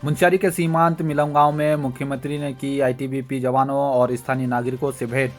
मुनस्यारी के सीमांत मिलम गांव में मुख्यमंत्री ने की आईटीबीपी जवानों और स्थानीय नागरिकों से भेंट।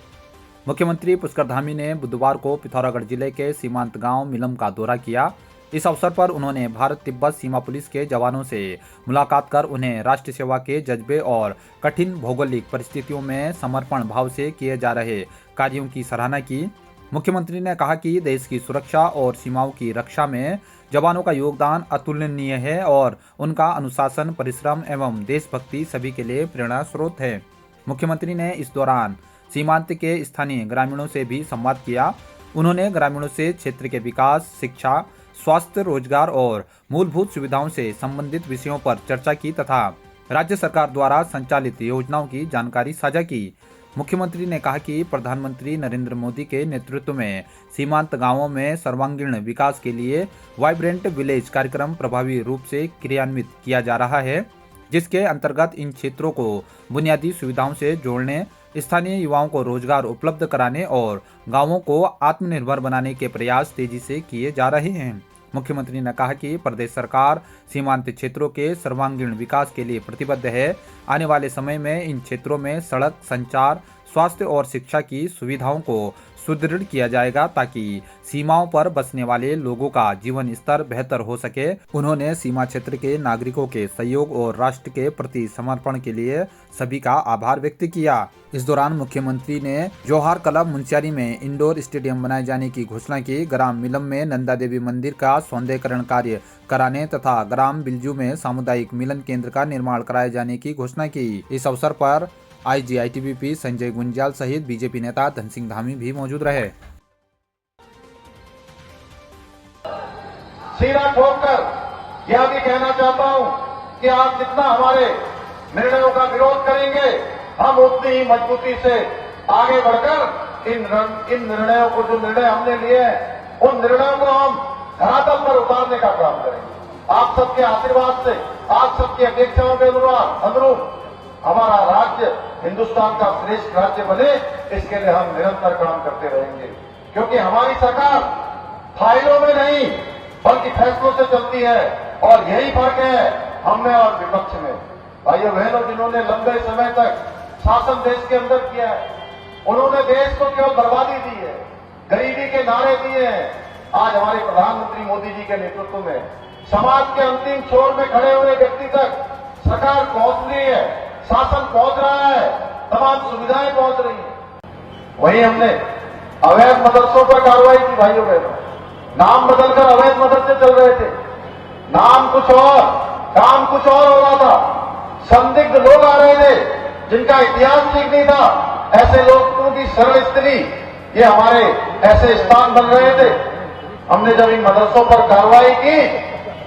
मुख्यमंत्री पुष्कर धामी ने बुधवार को पिथौरागढ़ जिले के सीमांत गांव मिलम का दौरा किया। इस अवसर पर उन्होंने भारत तिब्बत सीमा पुलिस के जवानों से मुलाकात कर उन्हें राष्ट्र सेवा के जज्बे और कठिन भौगोलिक परिस्थितियों में समर्पण भाव से किए जा रहे कार्यों की सराहना की। मुख्यमंत्री ने कहा कि देश की सुरक्षा और सीमाओं की रक्षा में जवानों का योगदान अतुलनीय है और उनका अनुशासन, परिश्रम एवं देशभक्ति सभी के लिए प्रेरणा स्रोत है। मुख्यमंत्री ने इस दौरान सीमांत के स्थानीय ग्रामीणों से भी संवाद किया। उन्होंने ग्रामीणों से क्षेत्र के विकास, शिक्षा, स्वास्थ्य, रोजगार और मूलभूत सुविधाओं से संबंधित विषयों पर चर्चा की तथा राज्य सरकार द्वारा संचालित योजनाओं की जानकारी साझा की। मुख्यमंत्री ने कहा कि प्रधानमंत्री नरेंद्र मोदी के नेतृत्व में सीमांत गांवों में सर्वांगीण विकास के लिए वाइब्रेंट विलेज कार्यक्रम प्रभावी रूप से क्रियान्वित किया जा रहा है, जिसके अंतर्गत इन क्षेत्रों को बुनियादी सुविधाओं से जोड़ने, स्थानीय युवाओं को रोजगार उपलब्ध कराने और गांवों को आत्मनिर्भर बनाने के प्रयास तेजी से किए जा रहे हैं। मुख्यमंत्री ने कहा कि प्रदेश सरकार सीमांत क्षेत्रों के सर्वांगीण विकास के लिए प्रतिबद्ध है। आने वाले समय में इन क्षेत्रों में सड़क, संचार, स्वास्थ्य और शिक्षा की सुविधाओं को सुदृढ़ किया जाएगा ताकि सीमाओं पर बसने वाले लोगों का जीवन स्तर बेहतर हो सके। उन्होंने सीमा क्षेत्र के नागरिकों के सहयोग और राष्ट्र के प्रति समर्पण के लिए सभी का आभार व्यक्त किया। इस दौरान मुख्यमंत्री ने जौहर क्लब मुनस्यारी में इंडोर स्टेडियम बनाए जाने की घोषणा की। ग्राम मिलम में नंदा देवी मंदिर का सौंदर्यीकरण कार्य कराने तथा ग्राम बिलजू में सामुदायिक मिलन केंद्र का निर्माण कराए जाने की घोषणा की। इस अवसर पर आईजी आईटीबीपी संजय गुंजाल सहित बीजेपी नेता धन सिंह धामी भी मौजूद रहे। सीधा ठोककर यह भी कहना चाहता हूं कि आप जितना हमारे निर्णयों का विरोध करेंगे, हम उतनी ही मजबूती से आगे बढ़कर इन निर्णयों को, जो निर्णय हमने लिए हैं, उन निर्णयों को हम धरातल पर उतारने का काम करेंगे। आप सबके आशीर्वाद से, आप सबकी अपेक्षाओं के अनुरूप हमारा राज्य हिंदुस्तान का श्रेष्ठ राज्य बने, इसके लिए हम निरंतर काम करते रहेंगे। क्योंकि हमारी सरकार फाइलों में नहीं बल्कि फैसलों से चलती है और यही फर्क है हम में और विपक्ष में। भाइयों बहनों, जिन्होंने लंबे समय तक शासन देश के अंदर किया है, उन्होंने देश को केवल बर्बादी दी है, गरीबी के नारे दिए हैं। आज हमारे प्रधानमंत्री मोदी जी के नेतृत्व में समाज के अंतिम छोर में खड़े हुए व्यक्ति तक सरकार पहुंच रही है, शासन पहुंच रहा है, तमाम सुविधाएं पहुंच रही हैं। वहीं हमने अवैध मदरसों पर कार्रवाई की। भाइयों बहनों, नाम बदलकर अवैध मदरसे चल रहे थे, नाम कुछ और, काम कुछ और हो रहा था। संदिग्ध लोग आ रहे थे जिनका इतिहास ठीक नहीं था। ऐसे लोगों की सरल स्त्री, ये हमारे ऐसे स्थान बन रहे थे। हमने जब इन मदरसों पर कार्रवाई की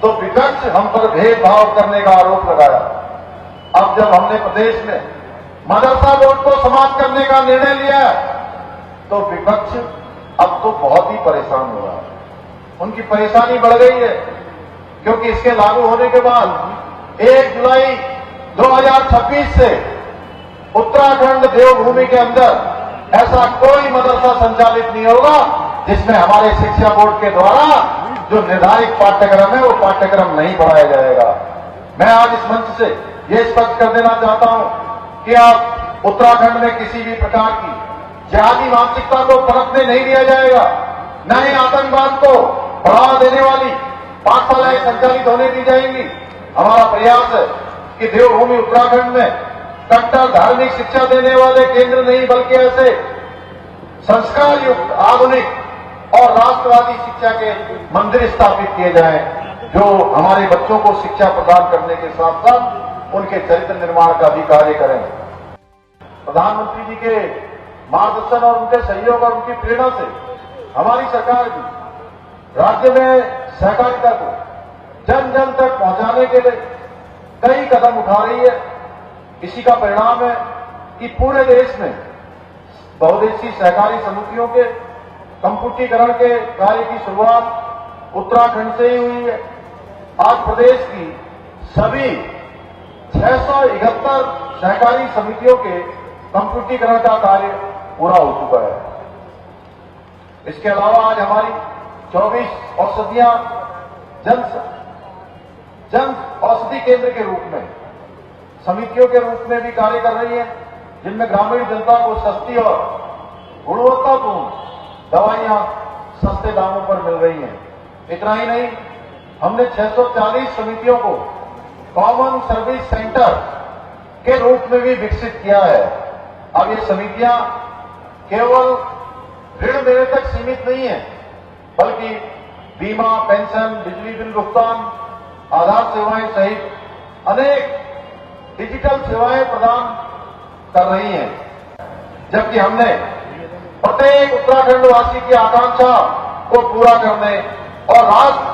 तो विपक्ष हम पर भेदभाव करने का आरोप लगाया। अब जब हमने प्रदेश में मदरसा बोर्ड को समाप्त करने का निर्णय लिया तो विपक्ष अब तो बहुत ही परेशान हो रहा है। उनकी परेशानी बढ़ गई है क्योंकि इसके लागू होने के बाद 1 जुलाई 2026 से उत्तराखंड देवभूमि के अंदर ऐसा कोई मदरसा संचालित नहीं होगा जिसमें हमारे शिक्षा बोर्ड के द्वारा जो निर्धारित पाठ्यक्रम है वो पाठ्यक्रम नहीं पढ़ाया जाएगा। मैं आज इस मंच से ये स्पष्ट कर देना चाहता हूं कि आप उत्तराखंड में किसी भी प्रकार की जिहादी मानसिकता को पनपने नहीं दिया जाएगा, न ही आतंकवाद को बढ़ावा देने वाली पाठशालाएं संचालित होने दी जाएंगी। हमारा प्रयास है कि देवभूमि उत्तराखंड में कट्टर धार्मिक शिक्षा देने वाले केंद्र नहीं बल्कि ऐसे संस्कार युक्त, आधुनिक और राष्ट्रवादी शिक्षा के मंदिर स्थापित किए जाएं जो हमारे बच्चों को शिक्षा प्रदान करने के साथ साथ उनके चरित्र निर्माण का भी कार्य करें। प्रधानमंत्री जी के मार्गदर्शन और उनके सहयोग और उनकी प्रेरणा से हमारी सरकार भी राज्य में सहकारिता को जन जन तक पहुंचाने के लिए कई कदम उठा रही है। इसी का परिणाम है कि पूरे देश में बहुउद्देशीय सहकारी समितियों के कंप्यूटरीकरण के कार्य की शुरुआत उत्तराखंड से ही हुई है। आज प्रदेश की सभी 671 सहकारी समितियों के कंप्यूटरीकरण का कार्य पूरा हो चुका है। इसके अलावा आज हमारी 24 औषधियां जन औषधि केंद्र के रूप में समितियों के रूप में भी कार्य कर रही है, जिनमें ग्रामीण जनता को सस्ती और गुणवत्तापूर्ण दवाइयां सस्ते दामों पर मिल रही हैं। इतना ही नहीं, हमने 640 समितियों को कॉमन सर्विस सेंटर के रूप में भी विकसित किया है। अब ये समितियां केवल ऋण देने तक सीमित नहीं है, बल्कि बीमा, पेंशन, बिजली बिल भुगतान, आधार सेवाएं सहित अनेक डिजिटल सेवाएं प्रदान कर रही हैं। जबकि हमने प्रत्येक उत्तराखंड वासी की आकांक्षा को पूरा करने और राष्ट्र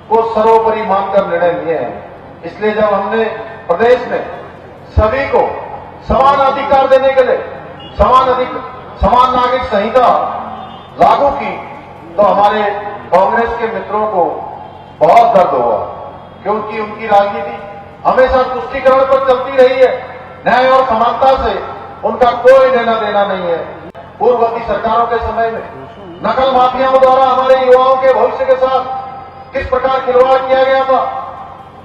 को सर्वोपरि मानकर निर्णय लिए हैं। इसलिए जब हमने प्रदेश में सभी को समान अधिकार देने के लिए समान नागरिक संहिता लागू की, तो हमारे कांग्रेस के मित्रों को बहुत दर्द हुआ, क्योंकि उनकी राजनीति हमेशा तुष्टीकरण पर चलती रही है। न्याय और समानता से उनका कोई लेना देना नहीं है। पूर्ववर्ती सरकारों के समय में नकल माफियाओं द्वारा हमारे युवाओं के भविष्य के साथ किस प्रकार खिलवाड़ किया गया था।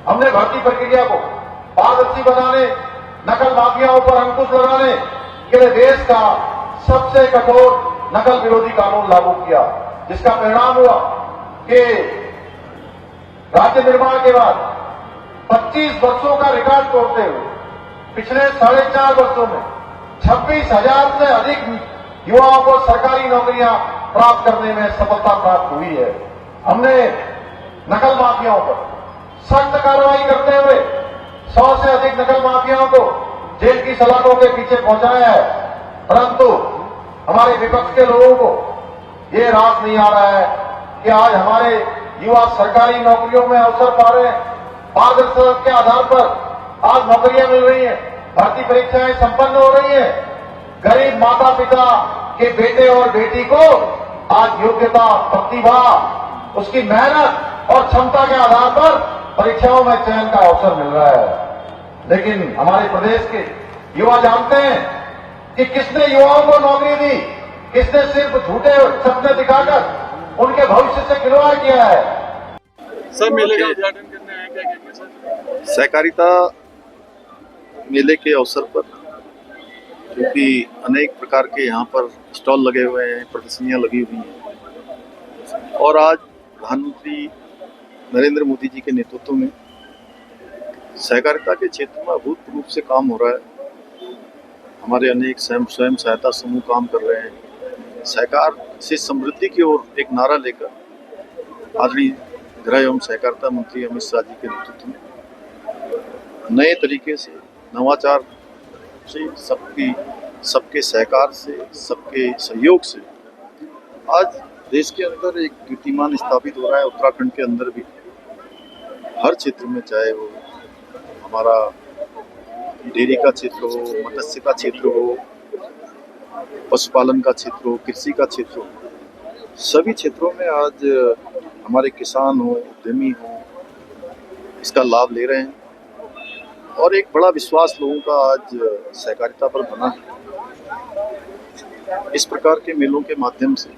हमने भर्ती प्रक्रिया को पारदर्शी बनाने, नकल माफियाओं पर अंकुश लगाने के लिए देश का सबसे कठोर नकल विरोधी कानून लागू किया, जिसका परिणाम हुआ कि राज्य निर्माण के बाद 25 वर्षों का रिकॉर्ड तोड़ते हुए पिछले 4.5 वर्षों में 26,000 से अधिक युवाओं को सरकारी नौकरियां प्राप्त करने में सफलता प्राप्त हुई है। हमने नकल माफियाओं पर सख्त कार्रवाई करते हुए 100 से अधिक नकल माफियाओं को जेल की सलाखों के पीछे पहुंचाया है, परंतु हमारे विपक्ष के लोगों को ये रास नहीं आ रहा है कि आज हमारे युवा सरकारी नौकरियों में अवसर पा रहे हैं। पारदर्शिता के आधार पर आज नौकरियां मिल रही हैं, भर्ती परीक्षाएं संपन्न हो रही हैं। गरीब माता पिता के बेटे और बेटी को आज योग्यता, प्रतिभा, उसकी मेहनत और क्षमता के आधार पर परीक्षाओं में चयन का अवसर मिल रहा है। लेकिन हमारे प्रदेश के युवा जानते हैं कि किसने युवाओं को नौकरी दी, किसने सिर्फ झूठे सपने दिखाकर उनके भविष्य से खिलवाड़ किया है। सर, मेले का उद्घाटन करने आए, क्या कहेंगे सर? सहकारिता मेले के अवसर पर, क्योंकि अनेक प्रकार के यहाँ पर स्टॉल लगे हुए हैं, प्रदर्शनियाँ लगी हुई हैं, और आज प्रधानमंत्री नरेंद्र मोदी जी के नेतृत्व में सहकारिता के क्षेत्र में अभूतपूर्व रूप से काम हो रहा है। हमारे अनेक स्वयं सहायता समूह काम कर रहे हैं। सहकार से समृद्धि की ओर एक नारा लेकर आदरणीय गृह एवं सहकारिता मंत्री अमित शाह जी के नेतृत्व में नए तरीके से, नवाचार से, सबके सहकार से, सबके सहयोग से आज देश के अंदर एक कीर्तिमान स्थापित हो रहा है। उत्तराखंड के अंदर भी हर क्षेत्र में, चाहे वो हमारा डेयरी का क्षेत्र हो, मत्स्य का क्षेत्र हो, पशुपालन का क्षेत्र हो, कृषि का क्षेत्र हो, सभी क्षेत्रों में आज हमारे किसान हो, उद्यमी हो, इसका लाभ ले रहे हैं। और एक बड़ा विश्वास लोगों का आज सहकारिता पर बना है। इस प्रकार के मेलों के माध्यम से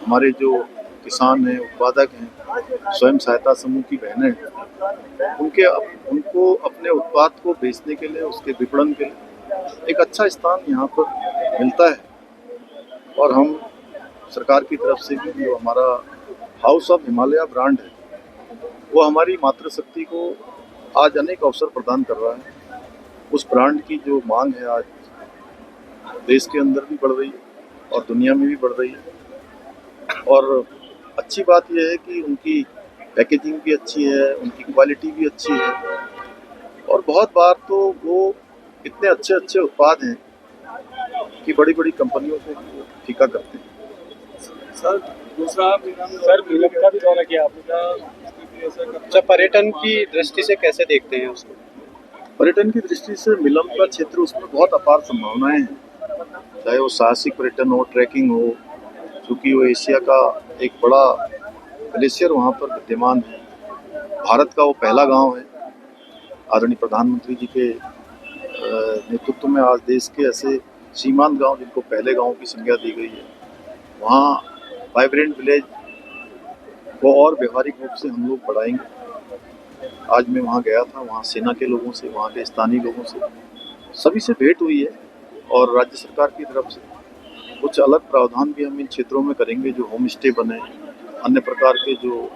हमारे जो किसान हैं, उत्पादक हैं, स्वयं सहायता समूह की बहनें हैं, उनको अपने उत्पाद को बेचने के लिए, उसके विपणन के लिए एक अच्छा स्थान यहाँ पर मिलता है। और हम सरकार की तरफ से भी जो हमारा हाउस ऑफ हिमालय ब्रांड है, वो हमारी मातृशक्ति को आज अनेक अवसर प्रदान कर रहा है। उस ब्रांड की जो मांग है आज देश के अंदर भी बढ़ रही है और दुनिया में भी बढ़ रही है। और अच्छी बात यह है कि उनकी पैकेजिंग भी अच्छी है, उनकी क्वालिटी भी अच्छी है, और बहुत बार तो वो इतने अच्छे अच्छे उत्पाद हैं कि बड़ी बड़ी कंपनियों को फीका करते हैं। सर, दूसरा सर मिलन का भी दौरा किया आपने, अच्छा, पर्यटन की दृष्टि से कैसे देखते हैं उसको? पर्यटन की दृष्टि से मिलम का क्षेत्र, उसमें बहुत अपार संभावनाएं हैं, चाहे वो साहसिक पर्यटन हो, ट्रैकिंग हो, क्योंकि वो एशिया का एक बड़ा ग्लेशियर वहाँ पर विद्यमान है। भारत का वो पहला गांव है। आदरणीय प्रधानमंत्री जी के नेतृत्व में आज देश के ऐसे सीमांत गांव, जिनको पहले गांव की संज्ञा दी गई है, वहाँ वाइब्रेंट विलेज को और व्यवहारिक रूप से हम लोग बढ़ाएंगे। आज मैं वहाँ गया था, वहाँ सेना के लोगों से, वहाँ के स्थानीय लोगों से, सभी से भेंट हुई है। और राज्य सरकार की तरफ से कुछ अलग प्रावधान भी हम इन क्षेत्रों में करेंगे, जो होम स्टे बने, अन्य प्रकार के जो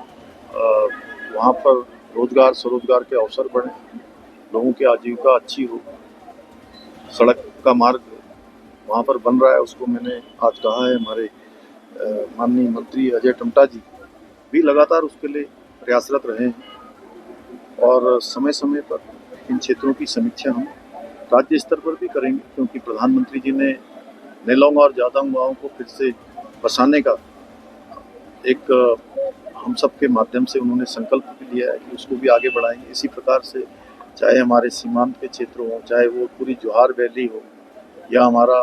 वहाँ पर रोजगार स्वरोजगार के अवसर बढ़े, लोगों की आजीविका अच्छी हो। सड़क का मार्ग वहाँ पर बन रहा है, उसको मैंने आज कहा है। हमारे माननीय मंत्री अजय टमटा जी भी लगातार उसके लिए प्रयासरत रहे हैं और समय समय पर इन क्षेत्रों की समीक्षा हम राज्य स्तर पर भी करेंगे, क्योंकि प्रधानमंत्री जी ने नेलोंग और जादोंग गाँव को फिर से बसाने का एक हम सब के माध्यम से उन्होंने संकल्प भी लिया है कि उसको भी आगे बढ़ाएंगे। इसी प्रकार से चाहे हमारे सीमांत के क्षेत्र हो, चाहे वो पूरी जोहार वैली हो, या हमारा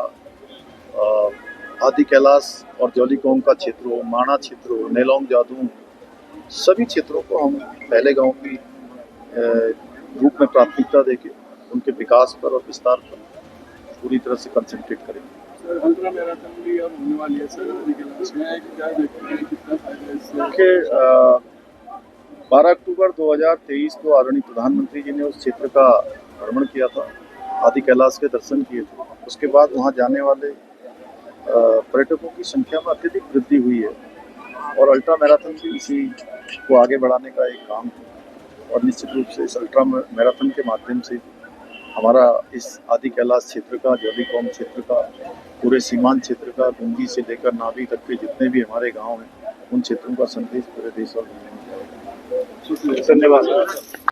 आदि कैलाश और जौलीकोंग का क्षेत्र हो, माणा क्षेत्र हो, नेलोंग जादोंग, सभी क्षेत्रों को हम पहले गांव की रूप में प्राथमिकता देके उनके विकास पर और विस्तार पर पूरी तरह से कंसंट्रेट करेंगे। सर अल्ट्रा मैराथन भी अब होने वाली है सर, आदि कैलाश में क्या देखते हैं, कितना फायदा इससे? देखिए 12 अक्टूबर 2023 को आदरणीय प्रधानमंत्री जी ने उस क्षेत्र का भ्रमण किया था, आदि कैलाश के दर्शन किए थे। उसके बाद वहाँ जाने वाले पर्यटकों की संख्या में अत्यधिक वृद्धि हुई है और अल्ट्रा मैराथन भी इसी को आगे बढ़ाने का एक काम है। और निश्चित रूप से इस अल्ट्रा मैराथन के माध्यम से हमारा इस आदि कैलाश क्षेत्र का, जौलीकोंग क्षेत्र का, पूरे सीमांत क्षेत्र का, गुंजी से लेकर नाभी तक के जितने भी हमारे गांव हैं, उन क्षेत्रों का संदेश पूरे देश और दुनिया में जाएगा। धन्यवाद।